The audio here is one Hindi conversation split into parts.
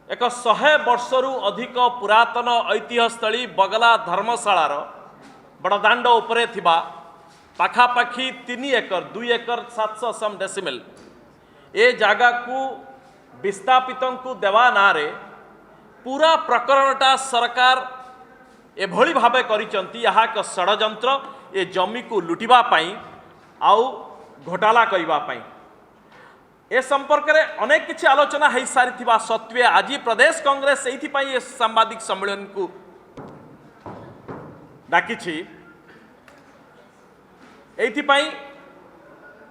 एक 100 वर्षरु अधिक पुरातन ऐतिह्यस्थली बगला धर्मशालार बड़दाण्ड उपरे थिबा पाखापाखी 3 एकर 2 एकर 700 सम डेसिमेल ए जगह को विस्थापित देवा ना रे पूरा प्रकरणटा सरकार एभली भावे करिसंती यहा एक षडयंत्र ए जमी को लुटिबा पाई आउ घोटाला करिबा पाई। ए संपर्क में अनेक किसी आलोचना हो सारी सत्वे आज प्रदेश कांग्रेस ये सांबादिक सम्मेलन को डाकी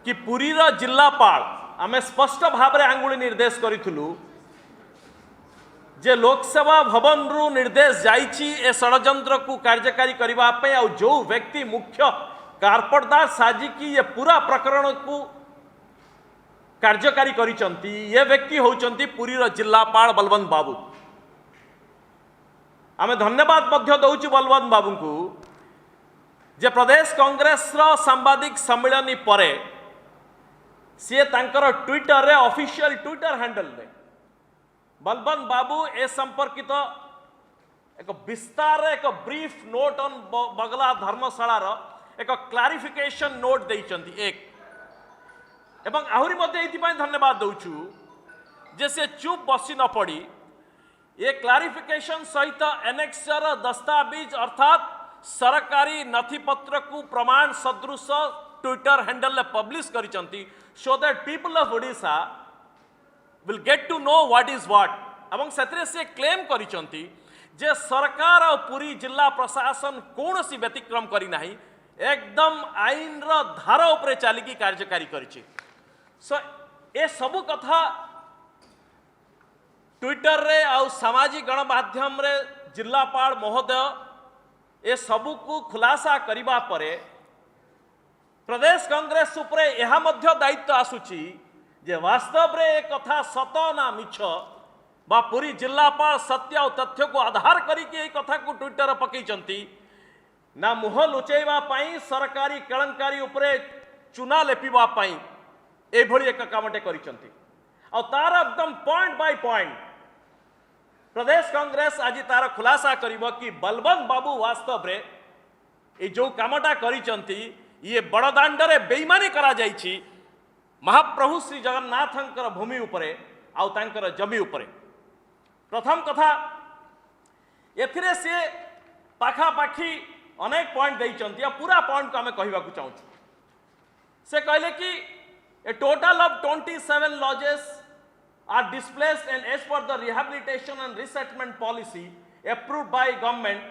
कि पुरीर जिलापाल आमे स्पष्ट भाव में आंगुली निर्देश करूँ जे लोकसेवा भवन रु निर्देश जाइछि ए षडयंत्र को कार्यकारी करने आ जो व्यक्ति मुख्य कारपटदार साजिकी ये पूरा प्रकरण को कार्यकारी करिसंती ये व्यक्ति होचंती पुरीर जिलापाल बलवंत बाबू। आमे धन्यवाद मध्य दउछि बलवंत बाबू को जे प्रदेश कांग्रेस रो सांबादिक सम्मेलन परे सी तांकर ट्विटर रे ऑफिशियल ट्विटर हैंडल रे बलवंत बाबू ए संपर्कित एक विस्तार एक ब्रीफ नोट ऑन बगला धर्मशालार एक क्लारिफिकेशन नोट देइचंती एक एवं आहरी धन्यवाद दौचु जे से चुप बसी न पड़ी ये क्लारिफिकेशन सहित एनेक्सर दस्तावेज अर्थात सरकारी नथिपत्र को प्रमाण सदृश ट्विटर हैंडल पब्लिश करिसंती so that people of Odisha will get to know what is what एवं सेतरे से क्लेम करिसंती जे सरकार और पुरी जिला प्रशासन कौन सी व्यतिक्रम करी नाही एकदम आईन रो धारा उपरे चालिकी कार्यकारी करिछि। सो ए सबु कथा ट्विटर रे आउ सामाजिक गणमाध्यम रे जिलापाल महोदय ए सबु को खुलासा करिबा परे प्रदेश कांग्रेस उपरे एहा मध्य दायित्व आसुची जे वास्तव रे ए कथा सत ना मिछ बा पूरी जिलापाल सत्य और तथ्य को आधार करिके ए कथा को ट्विटर पकईचंती ना मुह लुचेवा पाई सरकारी केलंकारी उपरे चुना लेपिबा पाई एभली एक कामटे करिसंती और तार एकदम पॉइंट बाय पॉइंट प्रदेश कांग्रेस आज तार खुलासा करिबो कि बलवंत बाबू वास्तव रे ए जो कामटा करिसंती ये बड़दाण्ड रे बेईमानी करा जाइछि महाप्रभु श्री जगन्नाथंकर भूमि उपरे आउ तांकर जमी उपरे। प्रथम कथा एथिरे से पाखापाखी अनेक पॉइंट देइचंती पूरा पॉइंट को आमे कहबा को चाहूँ से कहले कि a total of 27 lodges are displaced and as per the rehabilitation and resettlement policy approved by government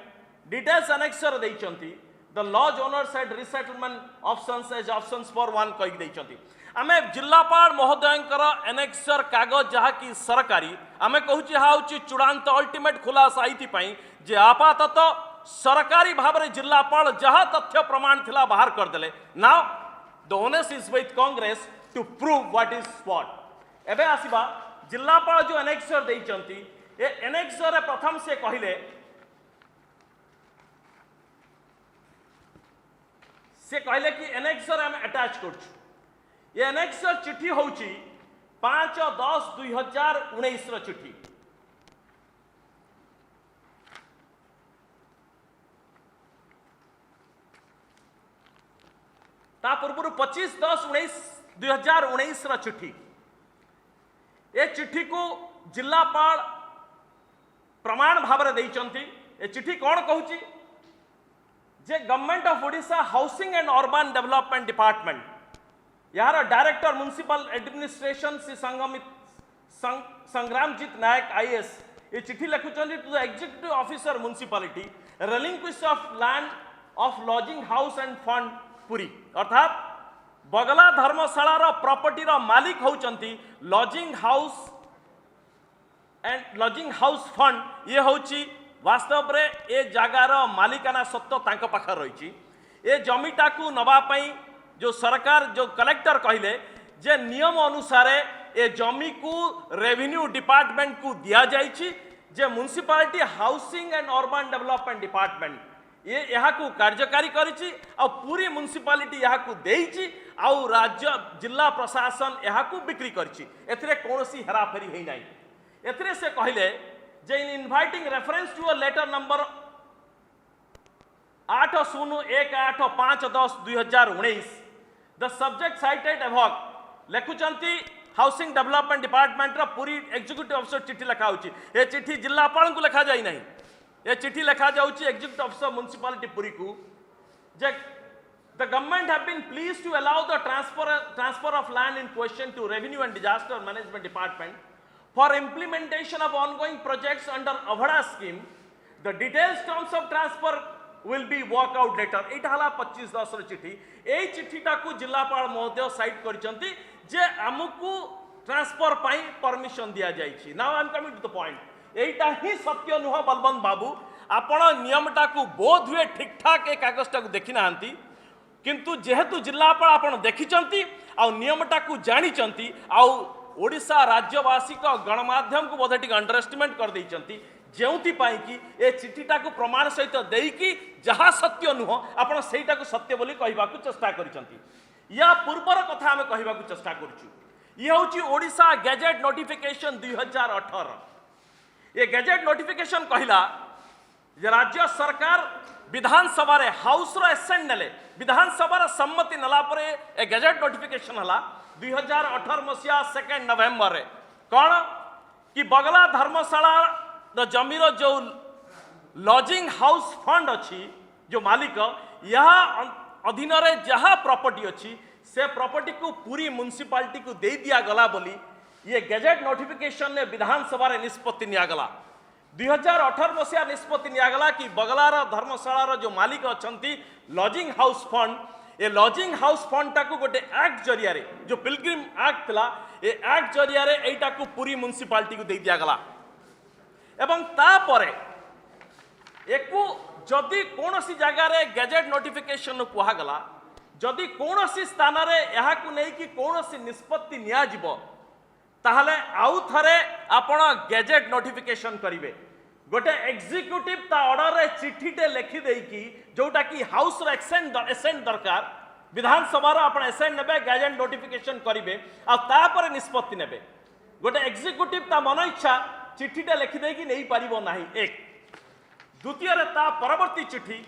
details annexure देइचंती the lodge owners had resettlement options as options for 1 कहि देइचंती। आमे जिलापाल महोदयंकर एनेक्सर कागज जहा कि सरकारी आमे कहूची हाउची चूड़ांत अल्टीमेट खुलासा आईति पई जे आपातत सरकारी भाव में जिलापाल जहा तथ्य प्रमाण थिला बाहर कर देले। Now the onus is with Congress to prove what is what. एबे आसीबा जिलापाल जो एनेक्सर देइचंती ए एनेक्सर प्रथम से कहिले कि एनेक्सर हम अटैच करछु ये एनेक्सर चिट्ठी होची 5/10/2019 रो चिट्ठी ता पूर्व 25/10/2019 रो चिट्ठी ए चिट्ठी को जिलापाल प्रमाण भाव में देइचंती। ए चिट्ठी कौन कहूची जे government of Odisha housing and urban development department यार director municipal administration Shri Sangramjit Nayak IAS ये चिट्ठी लिखुचंती to the executive officer municipality relinquish of land of lodging house and fund Puri अर्थात बगला धर्मशालार प्रॉपर्टी रो मालिक होचंती लॉजिंग हाउस फंड ये होची वास्तव रे ए जगार मालिकाना सत्व तांको पाखर रही ए जमीटा को नवा पई जो सरकार जो कलेक्टर कहले जे नियम अनुसार ए जमी को रेवेन्यू डिपार्टमेंट को दिया जाइछि जे municipality housing and urban development department ये यहाँ को कार्यकारी करिछि आ पूरी म्युनिसिपालिटी यहाँ को देइछि आ राज्य जिला प्रशासन यहाँ को बिक्री करिछि एथिरे कोनोसी हेराफेरी हेइ नाही। एथिरे से कहले जे in inviting reference to a letter number 8018/5/10/2019 the subject cited above लेखुचंती हाउसिंग डेवलपमेंट डिपार्टमेंट रा पूरी एग्जीक्यूटिव ऑफिसर चिट्ठी लिखा होची ए चिट्ठी जिल्लापाल को लिखा जाई नहीं ए चिट्ठी लिखा जाउची एग्जीक्यूटिव ऑफिसर म्युनिसिपैलिटी पुरी को जे the government have been pleased to allow the transfer of land in question to revenue and disaster management department for implementation of ongoing projects under avada scheme. The details terms of transfer will be worked out later. एटा हला 25/10 र चिट्ठी ए चिट्ठीटा को जिल्लापाल महोदय साइट करचंती जे हमकु ट्रांसफर पाई परमिशन दिया जाइछि. Now I am coming to the point. एटा ही सत्य नुह बलवंत बाबू आपण नियमटा को बोध हुए ठीक ठाक ए कागजटा को देखि नाहंती किंतु जेहेतु जिल्लापाल आपण देखिचंती आ नियमटा को जानिचंती आ ओडिशा राज्यवासी को गणमाध्यम को बोधे टिक अंडरएस्टिमेट कर दैचंती जेउथि पाई कि ए चिट्ठीटा को प्रमाण सहित देकी जहा सत्य नुह आपण सेटा को सत्य बोली कहबा को चेष्टा करिसंती. या पूर्वर कथा हमें कहबा को चेष्टा करछु. ये होची ओडिशा गैजेट नोटिफिकेशन 2018. ये गैजेट नोटिफिकेशन कहला जे राज्य सरकार विधानसभा रे हाउस रो एसेंट नेले विधानसभा रो सम्मति नला परे ए गैजेट नोटिफिकेशन हला 2018 मसिया 2 नवंबर रे कोन कि बगला धर्मशाला रो जमीर जो लॉजिंग हाउस फंड अछि जो मालिक यह अधीन रे जहा प्रॉपर्टी अछि से प्रॉपर्टी को पूरी म्युनिसिपैलिटी को दे दिया गला बोली ये गैजेट नोटिफिकेशन ने विधानसभा रे निष्पत्ति निया गला. 2018 मसीहा निष्पत्ति नियागला कि बगलार धर्मशाला जो मालिक अछंती लॉजिंग हाउस फंड ए लॉजिंग हाउस फंड टाको गोटे एक्ट जरिया रे जो पिलग्रिम एक्ट थला ए एक्ट जरिया रे एटा को पूरी म्युनिसिपैलिटी को दे दिया गला. एवं ता परे एकु जदि कोनोसी जगह रे गैजेट नोटिफिकेशन कुहा गला जदि कोनोसी स्थान रे एहा को नै कि कोनोसी निष्पत्ति निया जिवो ताहले आउ थरे आपण गैजेट नोटिफिकेशन करिवे गोटे एग्जीक्यूटिव ता ऑर्डर रे चिट्ठीटे लिखि देई कि जोटा कि हाउस रो एसेंट दरकार विधानसभा रो आपण एसेंट नेबे गैजेट नोटिफिकेशन करिवे आ ता पर निष्पत्ति नेबे. गोटे एग्जीक्यूटिव ता मन इच्छा चिट्ठीटे लिखि देई कि नहीं परिबो नाही. एक द्वितीय रे ता परवर्ती चिट्ठी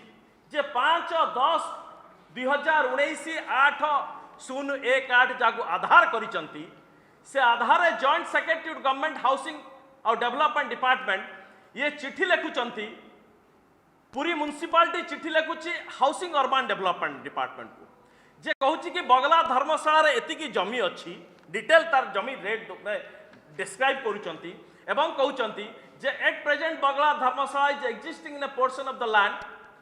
जे 5/10/2019 8/018 जागु आधार करिसंती से आधार जॉइंट सेक्रेटरी गवर्नमेंट हाउसिंग और डेवलपमेंट डिपार्टमेंट ये चिट्ठी लिखुचंती पूरी म्युनिसिपैलिटी चिट्ठी लिखुची हाउसिंग अर्बन डेवलपमेंट डिपार्टमेंट को जे कहूची कि बगला धर्मशाला रे एतिकी जमी अछि डिटेल तार जमी रेट डिस्क्राइब करूचंती एवं कहूचंती जे at present Bagala Dharmashala is existing in a portion of the land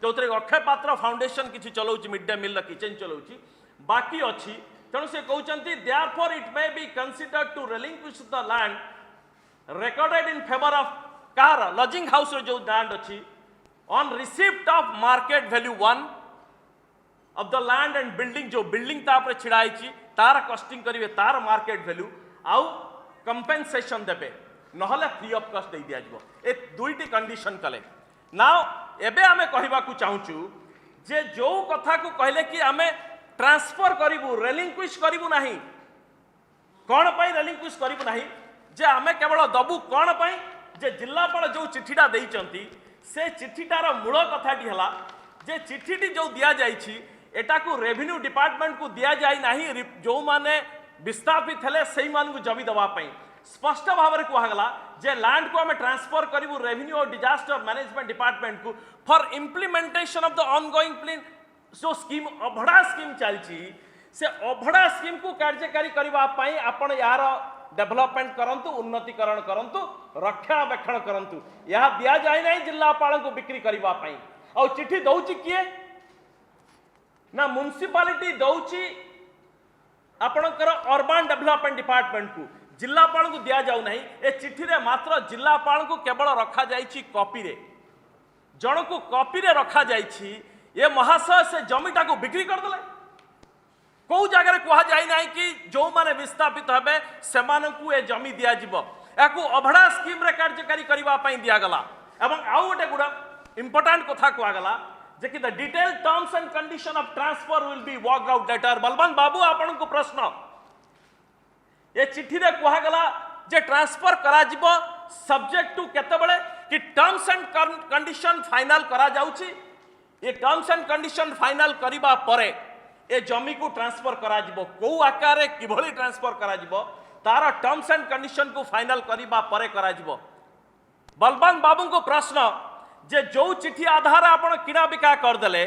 जोतरे अक्षय पात्र फाउंडेशन किछि चलौची मिड डे मील किचन चलौची बाकी अछि तेणु से कहते therefore it may be considered to relinquish the land recorded in favor of car lodging house जो land अच्छी on receipt of market value 1 of the land and building जो building तापर छिड़ाई तार कस्टिंग करिवे तार मार्केट वैल्यू आउ कंपेंसेशन देबे नहले फ्री ऑफ कॉस्ट दे दिया जिवो. ए दुईटी कंडीशन कले. नाउ एबे हमें कहबा को चाहूचु जे जो कथा को कहले कि हमें ट्रांसफर करिबू रेलिंक्विश करिबू नाही कोन पई रेलिंक्विश करिबू नाही जे हमें केवल दबू कोन पई जे जिल्लापाल जो चिठीटा देइचंती से चिठीटार मूल कथाटी हला जे चिठीटी जो दिया जाइछि एटा को रेवेन्यू डिपार्टमेंट को दिया जाई नाही जो माने विस्थापित हेले सेही मान को जमी दवा पई स्पष्ट भाव में कहला जे लैंड को हमें ट्रांसफर करिबू रेवेन्यू और डिजास्टर मैनेजमेंट डिपार्टमेंट को for implementation of the ongoing plan जो स्कीम अभड़ा स्कीम चलती से अभड़ा स्कीम को कार्यकारी करने आपण यार डेवलपमेंट करंतु उन्नतीकरण करंतु रक्षणाबेक्षण करंतु यह दिया जाए ना जिल्लापाल को बिक्री करने और चिट्ठी दौची किए ना म्युनिसिपालिटी दौची आपणकर अर्बन डेवलपमेंट डिपार्टमेंट को जिल्लापाल को दिया जाऊ नहीं. ए चिट्ठी रे मात्र जिल्लापाल को केवल रखा जाइछि कॉपी रे जण को कॉपी रे रखा जाइछि ये महाशय से जमीटा को बिक्री कर दले कौ जगह कह जाए ना कि जो माने विस्थापित हेबे सेमानकु ए जमी दिया जिवो याकू अभड़ा स्कीम रे कार्यकारी करबा पई दिया गला. एवं आउ गोटे गुडा इंपोर्टेंट कथा कह गला जे कि the detail terms and condition of transfer will be worked out letter. Balwant babu आपन को प्रश्न ये चिट्ठी रे कह गला जे ट्रांसफर करा जिवो सब्जेक्ट टू केतेबेले कि टर्म्स एंड कंडीशन फाइनल करा जाउची। ये टर्म्स एंड कंडीशन फाइनल करिबा परे ए जमी को ट्रांसफर करा जिवो को आकार रे किभली ट्रांसफर करा जिवो तार टर्म्स एंड कंडीशन को फाइनल करिबा परे करा जिवो। बलवंत बाबू को प्रश्न जे जो चिठी आधार आपण किना बिका कर देले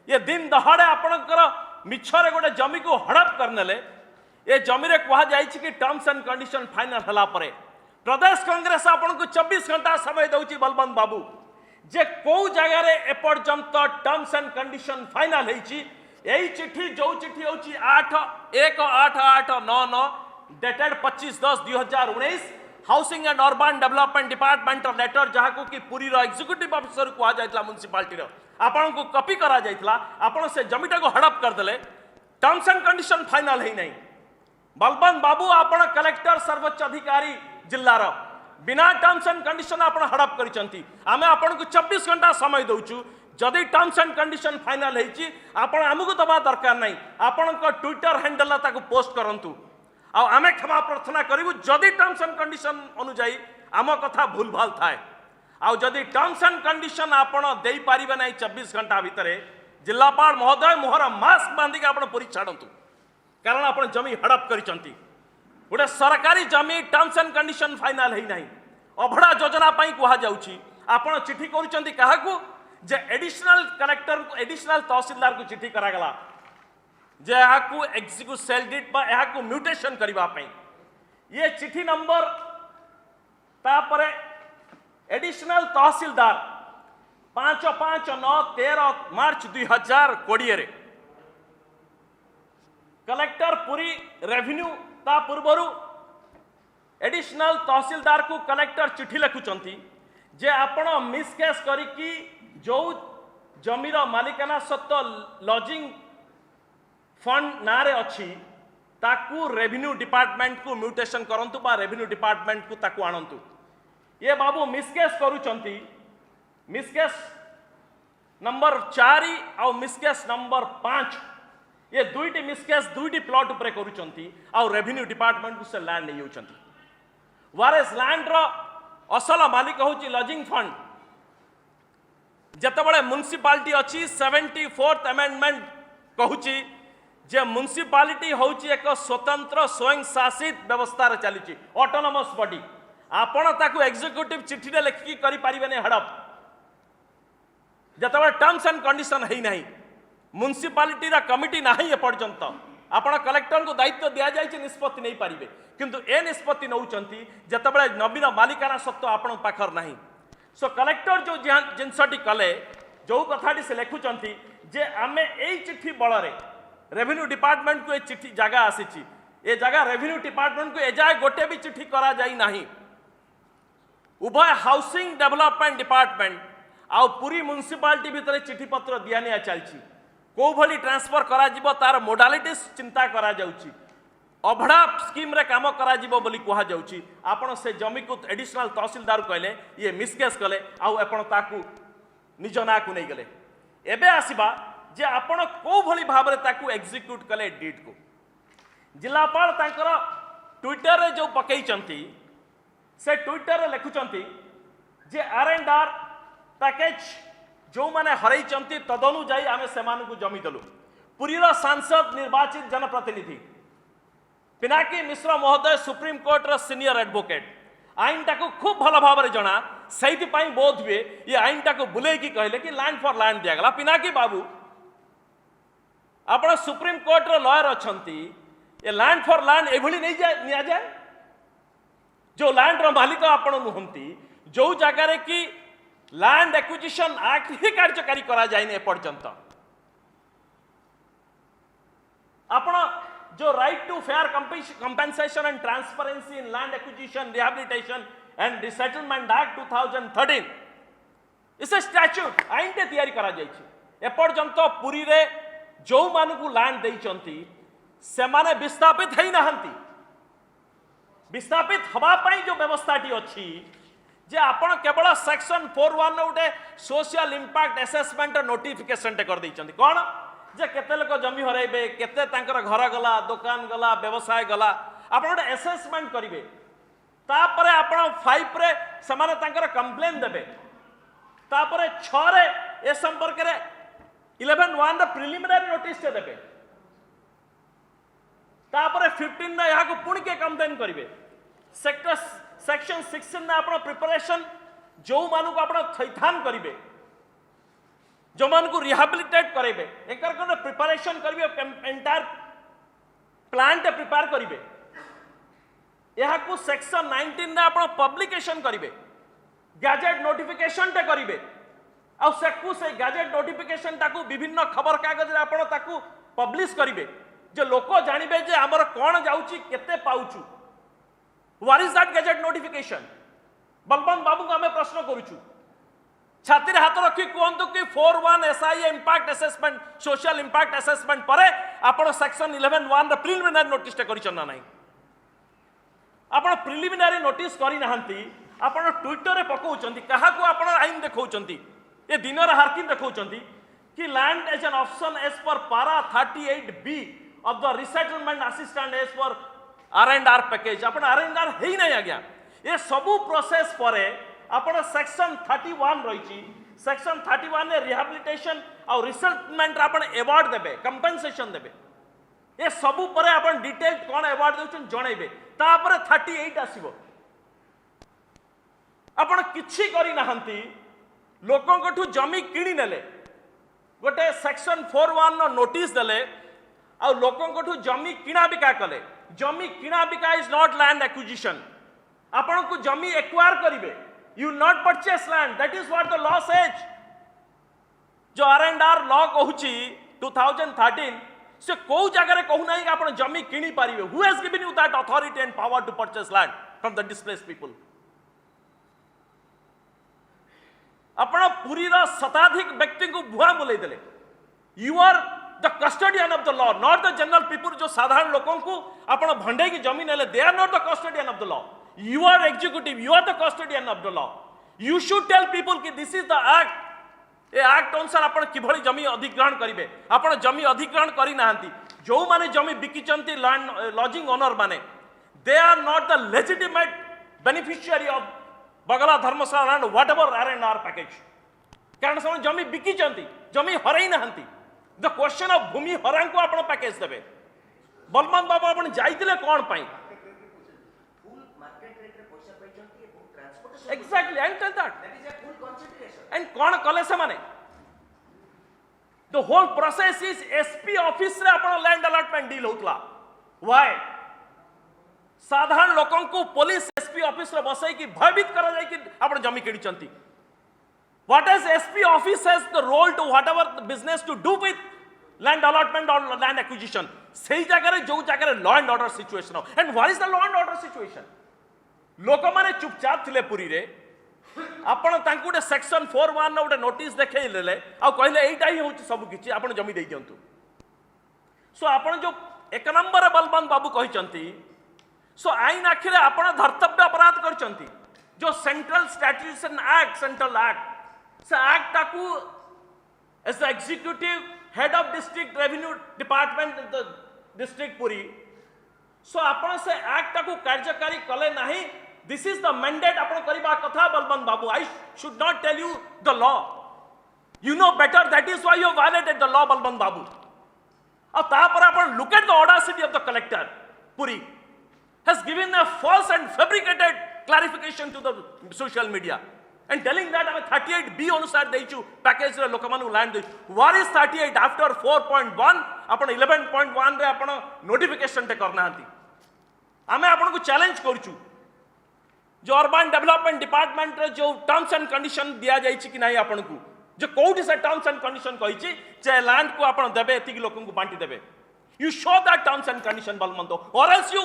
ये दिन दहाड़े आपणकर मिछरे गोटे जमी को हड़प करनेले ये जमी रे कहा जाइछि कि टर्म्स एंड कंडीशन फाइनल हला परे प्रदेश कांग्रेस आपन को 24 घंटा समय दउछि बलवंत बाबू जे को जगह रे एपर्यंत टर्म्स एंड कंडीशन फाइनल हेछि। एई चिठी जो चिठी होछि 8/18/99 dated 25/10/2019 housing and urban development department letter जहाँ को कि पुरी रो एग्जीक्यूटिव ऑफिसर को जाइतला म्युनिसिपालिटी रो आपन को कॉपी करा जाइतला आपन से जमीटा को हड़प कर देले टर्म्स एंड कंडीशन फाइनल है नहीं। बलवंत बाबू आपन कलेक्टर सर्वोच्च अधिकारी जिल्ला रो बिना टर्म्स एंड कंडीशन आपन हड़प करिसंती आमे आपन को 24 घंटा समय दउचु जदि टर्म्स एंड कंडीशन फाइनल हेछि आपन हमकु दबा दरकार नहीं आपन को ट्विटर हैंडल ताको पोस्ट करंतु आ आमे क्षमा प्रार्थना करिवु जदि टर्म्स एंड कंडीशन अनुଯାयी आम कथा भूल भाल थाए आ जदि टर्म्स एंड कंडीशन आपन देई पारिबे नहीं 24 घंटा भितरे जिल्लापाल महोदय मोहर मास्क बांधिक आपन पुरी छाड़ंतु कारण आपन जमी हड़प करिसंती गोटे सरकारी जमी टर्म्स एंड कंडीशन फाइनल है नहीं अभड़ा योजना पाई कहा जाउची आपन चिठी करूचंती काहाकू जे एडिशनल कलेक्टर को एडिशनल तहसीलदार को चिठी करा गला जे याकू एग्जीक्यूटिव सेल डिट बा याकू म्यूटेशन करबा पई ये चिठी नंबर तापरे एडिशनल तहसीलदार 5/5/9/13 मार्च 2020 रे कलेक्टर पुरी रेवेन्यू ता पूर्वरु एडिशनल तहसीलदार को कलेक्टर चिठी लिखुचंती जे आपण मिसकेस करिकी जो जमीर मालिकाना सत्व लॉजिंग फंड नारे अच्छी ताकू रेवेन्यू डिपार्टमेंट को म्यूटेशन करंतु बा रेवेन्यू डिपार्टमेंट को ताकू आनंतु ये बाबू मिसकेस करूचंती मिसकेस नंबर 4 और मिसकेस नंबर 5 ये दुईटी मिसकेस दुईटी प्लॉट उपरे करूचंती और रेवेन्यू डिपार्टमेंट को से लैंड नहीं होचंती वारेस लैंड रो असल मालिक होची लॉजिंग फंड जतबळे म्युनिसिपालिटी अछि 74th अमेंडमेंट कहूची जे म्युनिसिपालिटी होची एक स्वतंत्र स्वयं शासित व्यवस्था रे चलीची ऑटोनोमस बॉडी आपण ताकू एग्जीक्यूटिव चिठी रे लिखि करि परिबे नै हड़प जतबळे टर्म्स एंड कंडीशन है नहीं म्युनिसिपालिटी रा कमिटी नाही ए पर्यंत आपण कलेक्टर को दायित्व दिया जाय निष्पत्ति नहीं पारिबे किंतु ए निष्पत्ति नौचंती जतबळे नवीन मालिकाना सत्व आपण पाखर नहीं सो कलेक्टर जो जिनसटी कले जो कथाटी से लिखुचंती जे आमे एई चिट्ठी बଳରେ रेवेन्यू डिपार्टमेंट को ए चिट्ठी जगह आसीची ए जगह रेवेन्यू डिपार्टमेंट को एजाय गोटे भी चिट्ठी करा जाई नाही उभय हाउसिंग डेवलपमेंट डिपार्टमेंट आ पूरी म्युनिसिपालिटी भितर चिट्ठी पत्र दिया निया चलची को भली ट्रांसफर करा जिवो तार मोडालिटीज चिंता करा जाउची अभड़ा स्कीम रे काम करा जिवो बोली कहा जाउची आपण से जमी को एडिशनल तहसीलदार कहले ये मिसकेस कले आ आपण ताकू निज ना को नहीं गले एबे आसीबा जे आपण को भली भाबरे ताकू एग्जीक्यूट कले डीड को जिलापाल तांकर ट्विटर रे जो पकईचंती से ट्विटर रे लिखुचंती जे आर&आर पैकेज जो माने हरैचंती तदनुଯାୟୀ आमे सेमान को जमी दलु पुरीर सांसद निर्वाचित जनप्रतिनिधि पिनाकी मिश्र महोदय सुप्रीम कोर्ट रो सीनियर एडवोकेट आईन टाको खूब भल भाव में जना से बोध हुए ये आईन टाको बुले की कहले कि लैंड फॉर लैंड दिया गला पिनाकी बाबू आपण सुप्रीम कोर्ट रो लॉयर अछंती ये लैंड फॉर लैंड एभली नहीं जाए निया जाए जो लैंड रो मालिक आपण नुहंती जो जगह रे कि लैंड एक्विजिशन एक्ट ही कार्यकारी करा जायने पर्यंत आपण जो right to fair compensation and transparency in land acquisition rehabilitation and resettlement act 2013 इस स्टैट्यूट आईन टे तैयारी करा जायछि एपर्यंत पुरी रे जो मानकु लैंड देइचंती से माने विस्थापित हेई नाहंती विस्थापित हवा पाई जो व्यवस्थाटी अछि जे आपण केवल सेक्शन 41 ने उठे सोशल इंपैक्ट असेसमेंट नोटिफिकेशन टे कर देइचंती कोन जे केते लोक जमी हरैबे केते तांकर घर गला दुकान गला व्यवसाय गला आपण असेसमेंट करिवे तापरे आपण 5 रे समाने तांकर कंप्लेन देबे तापरे 6 रे ए संपर्क रे 11-1 रे प्रिलिमिनरी नोटिस ते देबे तापरे 15 ना यहाँ को पुणी के कंप्लेन करिवे सेक्शन 16 ना आपण प्रिपरेशन जो मानु को आपण थैथान करिवे जो मान को रिहैबिलिटेट करेबे एकर कोन प्रिपरेशन करिवे एंटायर प्लान ते प्रिपेयर करिवे यहाँ को सेक्शन 19 ना आपण पब्लिकेशन करिवे गैजेट नोटिफिकेशन टे करिवे आ से गैजेट नोटिफिकेशन ताकू विभिन्न खबर कागज रे आपण ताकू पब्लिश करिवे जे लोक जानिबे जे हमर कोन जाउची केते पाउचू what is that gazette notification Balwant babu को हमें प्रश्न करूचू छाती रे हाथ रखी कहतु कि 4-1 SI impact assessment social impact assessment परे आपण सेक्शन 11-1 रे प्रिलिमिनरी नोटिस टे करिछन ना नाही आपण प्रिलिमिनरी नोटिस करि नाहंती आपण ट्विटर रे पकाउचंती कहा को आपण आईन देखौचंती ए दिन रे हारकिन देखौचंती कि land as an option as per para 38B of the resettlement assistance as for R&R package आपण R&R हेई नाही आज्ञा ये सबु प्रोसेस परे आपण सेक्शन 31 रहिची सेक्शन 31 ने रिहैबिलिटेशन और रिसेटलमेंट आपण अवार्ड देबे कंपेंसेशन देबे ये सबु परे आपण डिटेल कोन अवार्ड देउछन जणैबे ता परे 38 आसीबो आपण किछि करि नाहंती लोकंकठु जमी किणी नेले गोटे सेक्शन 41 नो नोटिस देले आ लोकंकठु जमी किणा बिका कले जमी किणा बिका इज नॉट लैंड एक्विजिशन आपण को जमी एक्वायर करिवे you not purchase land that is what the law says जो R&R लॉ कहूची 2013 से को जगह रे कहू नाही कि आपण जमी किणी पारिवे who has given you that authority and power to purchase land from the displaced people आपण पुरी रा शताधिक व्यक्ति को भुआ बोलै देले you are the custodian of the law not the general people जो साधारण लोगों को आपण भंडे की जमीन ले दे are not the custodian of the law you are executive you are the custodian of the law you should tell people कि this is the act A act अनुसार आपण किभଳି जमी अधिग्रहण करिवे आपण जमी अधिग्रहण करि नाहंती जो माने जमी बिकिचंती लैंड लॉजिंग ओनर माने they are not the legitimate beneficiary of Bagla Dharamshala and whatever R&R package कारण से जमी बिकिचंती जमी हरई नाहंती द क्वेश्चन ऑफ भूमि हरां को आपण पैकेज देबे बलवंत बाबू आपण जाइतिले कोन पई फुल मार्केट रेट रे पैसा पाइचंती एवं transportation exactly I tell that that is a full consideration and कोन कले से माने the whole process is SP office रे आपण लैंड अलॉटमेंट डील होतला व्हाई साधारण लोगों को पुलिस एसपी ऑफिस रे बसई कि भयभीत करा जाय कि आपण जमी किणिचंती What does SP office has the role to whatever the business to do with land allotment or land acquisition? सही जगह रे जो जगह रे law and order situation हो and what is the law and order situation? लोक माने चुपचाप थिले पुरी रे आपण तांकु डे सेक्शन 41 न उडे नोटिस देखै लेले आ कहले एइटा ही होची सब किछि आपण जमी देई दियंतु सो आपण जो एक नंबर रे बलवंत बाबू कहिचंती सो आईन आखिरे आपण धर्तव्य अपराध करचंती जो central statute act central act से एक्ट ताकू as the executive head of district revenue department the district Puri so आपण से एक्ट ताकू कार्यकारी कले नाही दिस इज द मैंडेट आपण करिबा कथा Balwant babu I should not tell you the law you know better that is why you violated the law Balwant babu और तापर आपण look at the audacity of the collector Puri has given a false and fabricated clarification to the social media and telling that ame 38B अनुसार देइछु पैकेज रे लोकमानु land they what is 38 after 4.1 आपण 11.1 रे आपण नोटिफिकेशन ते करना हंती आमे आपण को चैलेंज करछु जो अर्बन डेवलपमेंट डिपार्टमेंट रे जो टर्म्स एंड कंडीशन दिया जाइछि कि नाही आपण को जो कोठी से टर्म्स एंड कंडीशन कहिछि जे लैंड को आपण देबे एति लोकन को बांटी देबे you show that terms and condition balmanto or else you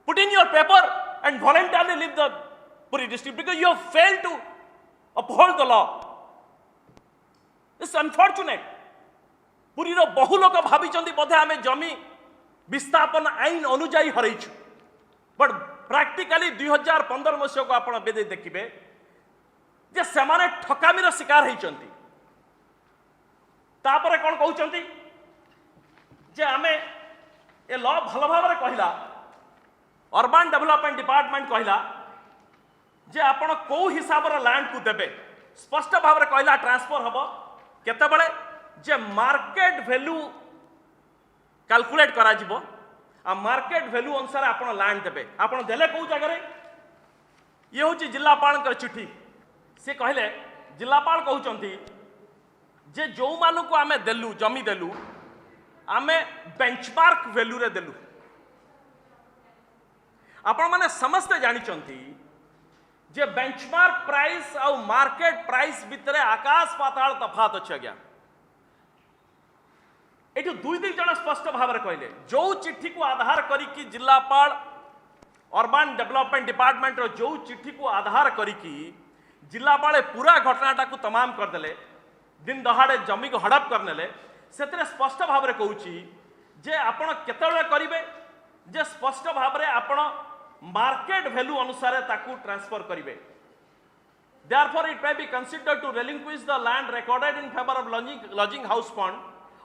put in your paper and voluntarily leave the Puri district because you have failed to uphold the law. It's unfortunate. Puri ro बहु लोक भाबिचंती बोधे आमे जमी विस्थापन आईन अनुजाई हरैछु बट प्रैक्टिकली 2015 मसिया को आपण बेदे देखिबे जे सेमाने ठकामीर शिकार होइचंती तापरे कोन कहउचंती जे आमे ए लॉ भलो भाबरे कहिला अर्बन डेवलपमेंट डिपार्टमेंट कहिला जे आपण को हिसाब रे लैंड को देबे स्पष्ट भाव रे कहला ट्रांसफर हबो केते बळे जे मार्केट वैल्यू कैलकुलेट करा जिवो आ मार्केट वैल्यू अनुसार आपण लैंड देबे आपण देले को जगह रे ये होची जिल्लापाल कर चिट्ठी से कहले जिल्लापाल कहउचंती जे जो मानु को आमे देलु जमी देलु आमे बेंचमार्क वैल्यू रे देलु आपण माने समस्त जानि चंती जे बेंचमार्क प्राइस और मार्केट प्राइस भितरे आकाश पाताल तफात अछि आज्ञा एठु दुई दुई जन स्पष्ट भाव रे कहले जो चिट्ठी को आधार करी कि जिल्लापाल अर्बन डेवलपमेंट डिपार्टमेंट रो जो चिट्ठी को आधार करी कि जिल्लापाल पूरा घटनाटा को तमाम कर देले दिन दहाड़े जमी को हड़प करनेले से स्पष्ट भाव रे कहूची जे आपण केतळे करिवे जे स्पष्ट भाव रे आपण मार्केट वैल्यू अनुसार ताकू ट्रांसफर करिवे therefore it may be considered to relinquish the land recorded in favor of lodging house fund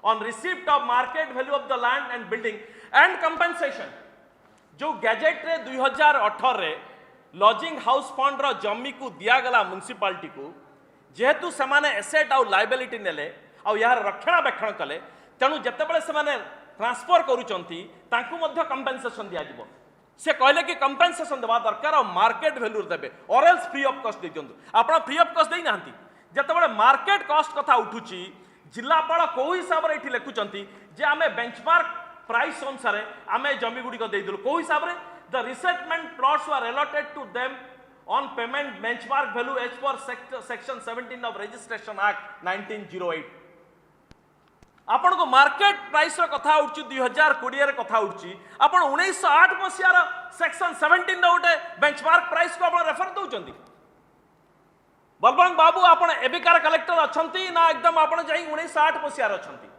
on receipt of market value of the land and building and compensation जो गैजेट रे 2018 रे लॉजिंग हाउस फंड रो जमी को दिया गला म्युनिसिपालिटी को जेहेतु से एसेट आउ लायबिलिटी नेले आउ यार रक्षणाबेक्षण कले तेणु जितेबाला से ट्रांसफर करूचंती तांकु मध्य कंपेनसेशन दिया जिवो से कहले कि कंपेनसेशन देवा दरकार और मार्केट वैल्यू देबे और एल्स फ्री ऑफ कॉस्ट दे दियंतु आपण फ्री ऑफ कॉस्ट देई नांती जितेबाला मार्केट कॉस्ट कथा उठुची जिल्लापाल को हिसाब रे एठी लेखुचंती जे आमे बेंचमार्क प्राइस अनुसार आमे जमी गुडी को देई दिलु को हिसाब रे the resettlement plots were allotted to them on payment benchmark value as per section 17 of registration act 1908 आपण को मार्केट प्राइस रो कथा उठी 2020 रे कथा उठी आपण 1908 मसिया रो सेक्शन 17 रो उटे बेंचमार्क प्राइस को आपण रेफर दउचंती बलबंग बाबू आपण एबिकार कलेक्टर अछंती ना एकदम आपण जाई 1908 मसिया रो अछंती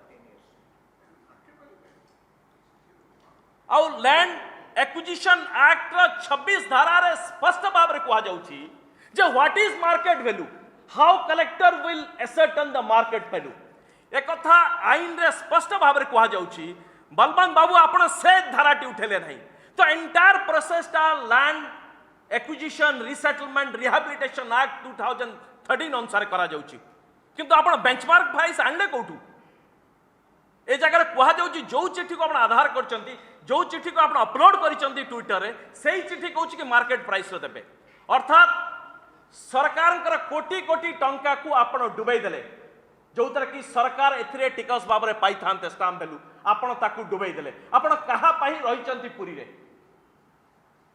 आउ लैंड एक्विजिशन एक्ट 26 धारा रे स्पष्ट भाव रे कहा जाउची जे what is market value how collector will ascertain the market value एक कथा आईन रे स्पष्ट भाव रे कहा जाउची बलबंग बाबू आपण से धाराटी उठेले नहीं तो एंटायर प्रोसेस टा land acquisition resettlement rehabilitation act 2013 अनुसार करा जाउची किंतु आपण बेंचमार्क प्राइस आणले कोठू ए जगह कहा जाउची जो चिट्ठी को आपण आधार करचंती जो चिट्ठी को आप अपलोड करिसंती ट्विटर रे सेही चिट्ठी कहूची कि मार्केट प्राइस रो देबे अर्थात सरकार कोटी कोटी टंका को आपण डुबई देले जो तरह की सरकार एथिरे टिकस भाव रे पाई थांते स्टाम्प वैल्यू आपण ताकू डुबई देले आपण कहा पाई रहिसंती पुरी रे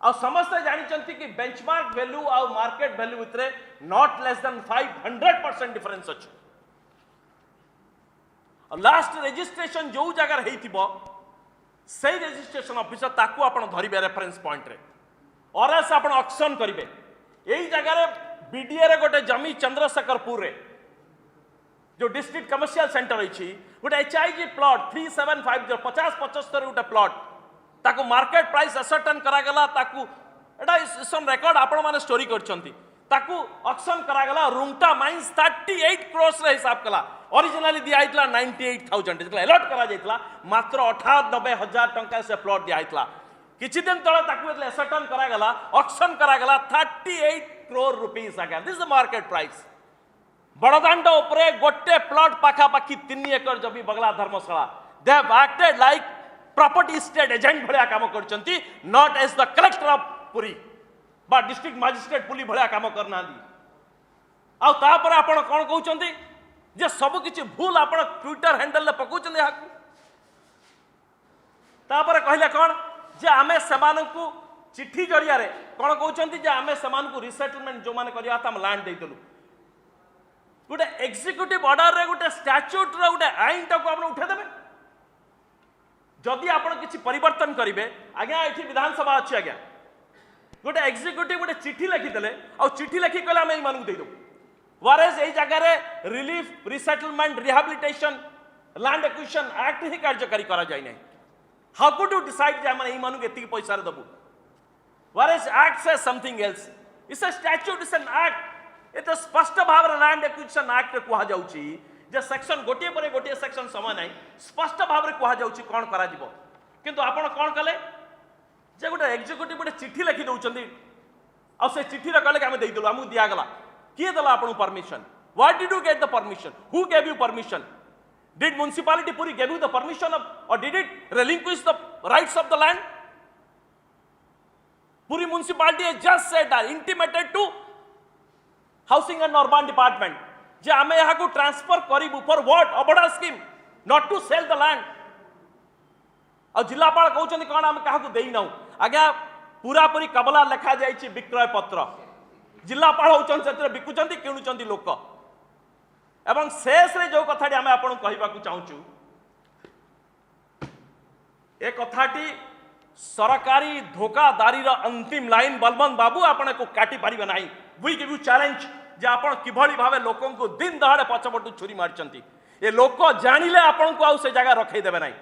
आ समस्त जानिसंती कि बेंचमार्क वैल्यू आ मार्केट वैल्यू भितरे नॉट लेस देन 500% डिफरेंस अछि लास्ट रजिस्ट्रेशन जो जगह हेइथिबो से रजिस्ट्रेशन ऑफिसर ताकू आपण धरिबे रेफरेंस पॉइंट रे और एस आपण ऑक्शन करिवे एही जगह रे बीडीए रे गोटे जमी चंद्रशेखरपुर रे जो डिस्ट्रिक्ट कमर्शियल सेंटर अछि गोटे एचआईजी प्लॉट 3750 50-75 गोटे प्लॉट ताकू मार्केट प्राइस असर्टन करा गला ताकू एटा इसन रिकॉर्ड आपण माने स्टोरी करछंती ताकू ऑक्शन करा गला रुंगटा माइंस 38 करोड़ रे हिसाब कला ओरिजिनली दिया आइतला 98,000 जेतला अलॉट करा जाइतला मात्र 98,000 टंका से प्लॉट दिया आइतला किछि दिन तळे ताकू एतले असर्टन करा गला ऑक्शन करा गला 38 crore rupees again this is the market price Badadanda उपरे गोटे प्लॉट पाखा पाखी 3 एकड़ जमी Bagala Dharmashala they have acted like property state agent भलिया काम करचंती not as the collector of Puri बा डिस्ट्रिक्ट मजिस्ट्रेट पुलिस भलिया काम करना दी आ तापर आपण कोन कहउचंती जे सब किछि भूल आपण ट्विटर हैंडल ले पकउचंती हाकू तापर कहले कोन जे आमे समानकु चिट्ठी जरिया रे कोन कहउचंती जे आमे समानकु रिसेटलमेंट जो माने करिया त हम लैंड देइ देलु गोटे एग्जीक्यूटिव ऑर्डर रे गोटे स्टैट्यूट रे गोटे आईन टाको आपण उठे देबे जदि आपण किछि परिवर्तन करिवे आज्ञा एठी विधानसभा अछि आज्ञा गोटे एग्जीक्यूटिव गोटे चिट्ठी लिखि देले आ चिट्ठी लिखि कहले हम एई मानकु देइ दो वारेस एई जगह रे relief resettlement rehabilitation land acquisition act ही कार्यकारी करा जाय नै हाउ कुड यू डिसाइड जे हम एई मानकु एति पैसा रे दबु वारेस एक्ट से something else it's a statute it's an act एत स्पष्ट भाव रे लैंड एक्विजिशन एक्ट रे कहा जाउची जे सेक्शन गोटे परे गोटे सेक्शन समान नै स्पष्ट भाव रे कहा जाउची कोन करा जिवो किंतु आपण कोन कले जे गोटे एग्जीक्यूटिव गोटे चिट्ठी लिखि दउचंदी आ से चिठी कहले कि आम देदेलु आमको दिगला किए देला आपन permission what did you get the permission who gave you permission did municipality Puri gave you the permission और did it relinquish the rights of the land Puri municipality has just said that intimated to housing and urban department जे आमे यहाँ को ट्रांसफर करिबु फॉर व्हाट अबड़ा scheme not to sell the land और जिलापाल कहउछन कोन आमे काहा को देई नाउ आज्ञा पूरा पूरी कबला लिखा जाइछि विक्रय पत्र जिलापाल होचन सेतरे बिकुचंती किणुचंती लोक एवं शेष रे जो कथाटी आमे आपन कहबा को चाहूछु ए कथाटी सरकारी धोखादारी अंतिम लाइन बलवंत बाबू आपण को काटी पारिबे नाही वी गिव यू चैलेंज जे आपण किभली भावे लोकन को दिन दहाड़े पछपटू छुरी मारचंती ए लोक जानिले आपण को आउ से जगह रखै देबे नाही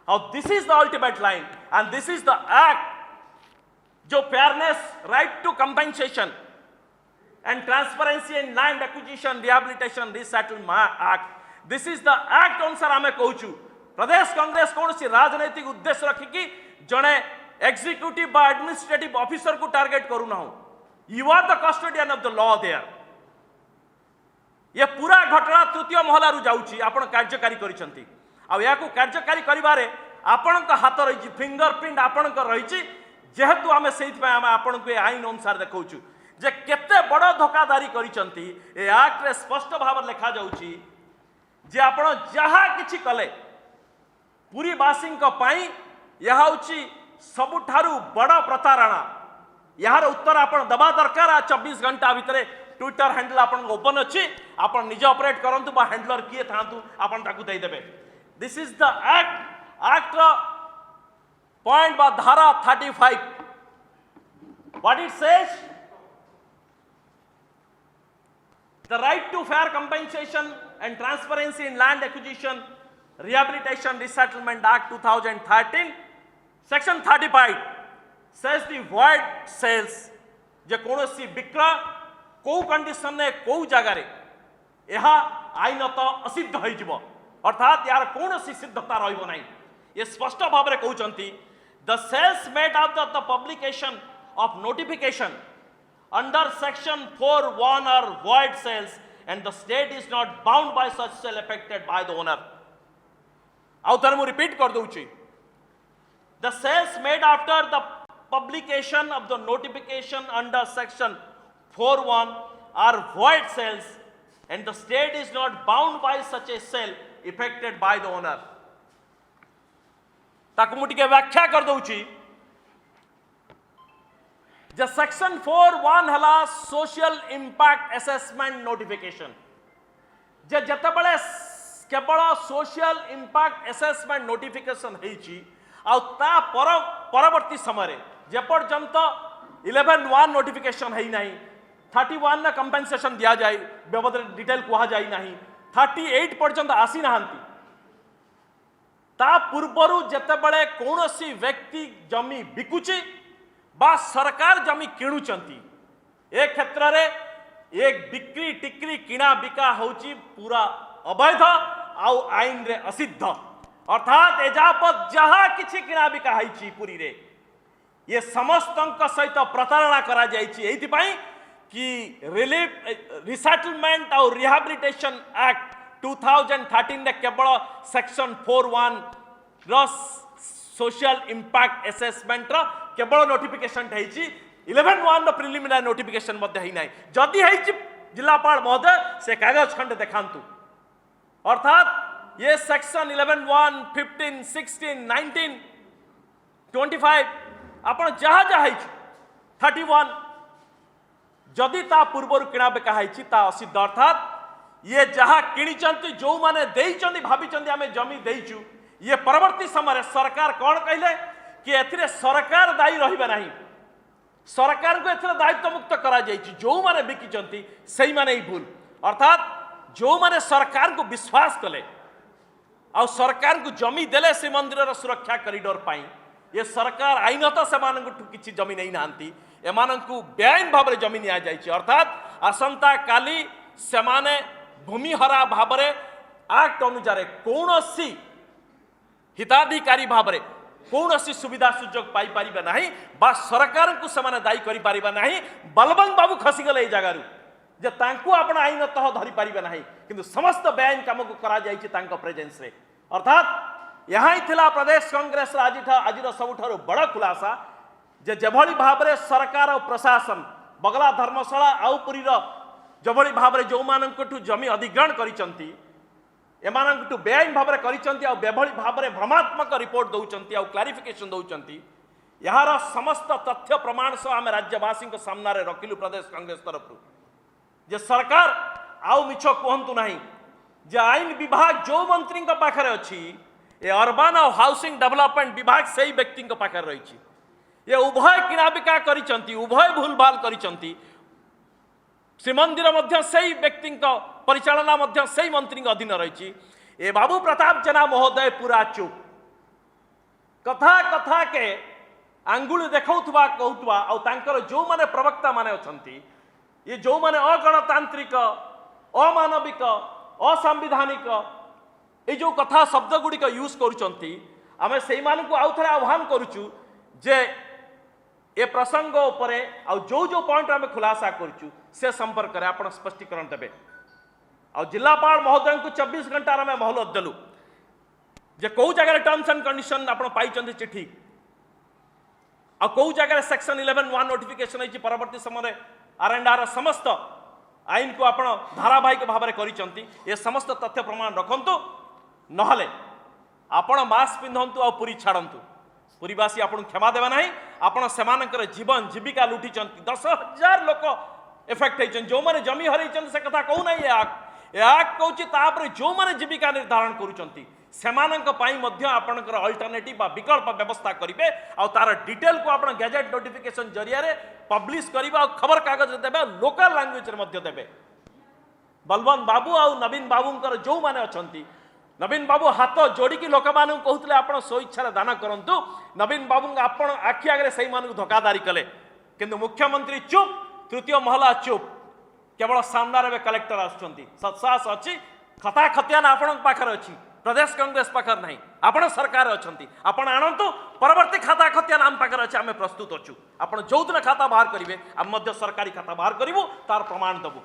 और this is the ultimate line and this is the act जो fairness right to compensation and transparency in land acquisition rehabilitation resettlement act this is the act अनुसार आमे कहूछु प्रदेश कांग्रेस कौन सी राजनैतिक उद्देश्य रखिकी जड़े एग्जीक्यूटिव बा एडमिनिस्ट्रेटिव ऑफिसर को टार्गेट करू ना you are the custodian of the law there ये पूरा घटना तृतीय महला रु जाउची आपण कार्यकारी करिसंती आ या को कार्यकारी करिवारे आपण का हाथ रही फिंगरप्रिंट आपण का रही जेहेतु आमे सेहित पे आमे आपण को आईन अनुसार देखौछु जे केते बड़ धोखादारी करिसंती ए एक्ट रे स्पष्ट भाव लिखा जाउची जे आपण जहा किछि कले पुरी बासिंग को पाई यह होची सबुठारु बड़ प्रतारणा यार उत्तर आपण दबा दरकार 24 घंटा भितरे ट्विटर हैंडल आपण ओपन अछि आपण निजे ऑपरेट करंतु बा हैंडलर किए थांतु आपण ताकू दे देबे this is the act point बा धारा 35 what it says the right to fair compensation and transparency in land acquisition Rehabilitation Resettlement Act 2013 Section 35 says the void sales जे कौनसी विक्रय को कंडीशन ने को जगार यह आईनत असिद्ध हो अर्थात यार कौनसी सिद्धता रहिबो नाही ये स्पष्ट भाव में कहउचंती the sales made after the publication of notification under section 4(1) are void sales and the state is not bound by such sale affected by the owner आउ थर मु रिपीट कर दूची the sales made after the publication of the notification under section 4(1) are void sales and the state is not bound by such a sale affected by the owner ताकु मु टिके व्याख्या कर दूची ज सेक्शन 4(1) हला सोशल इंपैक्ट असेसमेंट नोटिफिकेशन जे जते बळे केवल सोशल इंपैक्ट असेसमेंट नोटिफिकेशन परवर्ती समय जेपर्यंत 11(1) नोटिफिकेशन है ना 31 ने कंपेंसेशन दिया जाए बाबद डिटेल कह जाए ना 38 पर्यंत आसी ना पूर्वर जितेबले कौन सी व्यक्ति जमी बिकुची बा सरकार जमी किणुचंती ए क्षेत्र में एक बिक्री टिक्री किणा बिका होची पूरा अवैध आउ आईन रे असिद्ध अर्थात एजापत जहा किछि किणा बिका होईची पुरी रे ये समस्त सहित प्रतारणा करा जाईची एथि पई कि रिलीफ रिसेटलमेंट और रिहैबिलिटेशन एक्ट 2013 ने केवल सेक्शन 4(1) रो सोशल इंपैक्ट असेसमेंट रो केवल नोटिफिकेशन होईची 11(1) रो प्रिलिमिनरी नोटिफिकेशन मध्ये ही नाही जदी होईची जिलापाल महोदय से कागज खंड देखांतु अर्थात ये सेक्शन 11(1), 15, 16, 19, 25 आपण जहा जहा 31 जदि ता पूर्वर किणा बेका होईची ता असिद्ध अर्थात ये जहा किणिचंती जो माने देइचंती भाबिचंती आमे जमी देइचु ये परवर्ती समय सरकार कौन कहले कि एथिरे सरकार दायी रहिबे नाही सरकार को एथिरे दायित्व मुक्त करा जाईची जो माने बिकिचंती सही माने ही भूल अर्थात जो माने सरकार को विश्वास कले आ सरकार को जमी देले से मंदिर सुरक्षा कॉरिडोर पाई ये सरकार आईनत से किसी जमी नहीं नांती एमानंकु बेआईन भाव में जमी निया जाइछि अर्थात आसंता काली सेमाने भूमिहरा भाव में एक्ट अनुसार कौन सी हिताधिकारी भाव में कौन सुविधा सुजोग पाई पारिबे नाही बा सरकार को से दायी करि पारिबा नाही। बलवंत बाबू खसीगले ये जगार जे तांकु आपण आईनतः धरी पारिबे नाही किंतु समस्त बेआईन काम को करा जायछि तांको प्रेजेंस रे। अर्थात यहाँ ही थिला प्रदेश कांग्रेस आज सबुठारु बड़ खुलासा जे जेभली भाबरे सरकार और प्रशासन बगला धर्मशाला आउ पुरीर जेभली भाबरे जो मानकठु जमी अधिग्रहण करिसंती एमानकठु बेआईन भाबरे करिसंती आ बेभली भाबरे भ्रमात्मक रिपोर्ट दउचंती आ क्लारिफिकेशन दउचंती यार समस्त तथ्य प्रमाण सह आम राज्यवासी सामने रखिलु प्रदेश कांग्रेस तरफ जे सरकार आउ मिछ कहतु नहीं जे आईन विभाग जो मंत्री पाखे अच्छी ए अर्बन और हाउसिंग डेवलपमेंट विभाग से ही व्यक्ति पाखे रही ये उभय किणाबिका करिसंती उभय भूल भाल करिसंती श्रीमंदिर मध्य से ही व्यक्ति परिचालना मध्य से ही मंत्री अधीन रही ए बाबू प्रताप जेना महोदय पूरा चुप कथा कथा के आंगुली देखौथुवा कहूथुवा और तांकर जो माने प्रवक्ता माने अछंती ये जो माने अगणतांत्रिक अमानविक असंविधानिक ये जो कथा शब्द गुड़िक यूज करुचंती आमे सेई मानकु आउ थरे आह्वान करूचु जे ए प्रसंग उपरे आ जो जो पॉइंट आमे खुलासा करूचु से संपर्क रे आपण स्पष्टीकरण देबे आ जिलापाल महोदय को 24 घंटा आमे मोहलत देलु जे कौ जगह टर्म्स एंड कंडीशन आपण पाइचंती चिट्ठी आ कौ जगह सेक्शन 11(1) नोटिफिकेशन है परवर्ती समय आर समस्त आईन को आपण धारावाहिक भाव में करिसंती ए समस्त तथ्य प्रमाण रखंतु नहले आपण मास्क पिंधंतु आ पुरी छाड़ंतु पुरीवासी आपण क्षमा देबा नाही आपण सेमानकर जीवन जीविका लुटिचंती 10,000 लोक एफेक्ट होइचन जो माने जमी हरैचन से कथा कहू नाही याक कहूची तापर जो माने जीविका निर्धारण करूचंती सेमानक पाई मध्य आपनकर अल्टरनेटिव बा विकल्प व्यवस्था करिवे आ तार डिटेल को आपण गैजेट नोटिफिकेशन जरिया रे पब्लिश करिबा आ खबर कागज देबे लोकल लैंग्वेज रे मध्य देबे। बलवंत बाबू आ नवीन बाबूंकर जो माने अछंती नवीन बाबू हाथ जोड़िकी लोक मानू कहते आप स्वेच्छा दान करूँ नवीन बाबू आपण आखि आगे से धोखादारी कले किंतु मुख्यमंत्री चुप तृतीय महला चुप केवल सामने कलेक्टर आसास अच्छी खता खतियान आपण पाखे अच्छी प्रदेश कांग्रेस पाखे ना आपण सरकार अच्छा आपण आणतु परवर्ती खाता खतियान आम पाखे अच्छे आम प्रस्तुत अच्छु आप जो दिन खाता बाहर करेंगे आम सरकारी खाता बाहर करूँ तार प्रमाण देवु।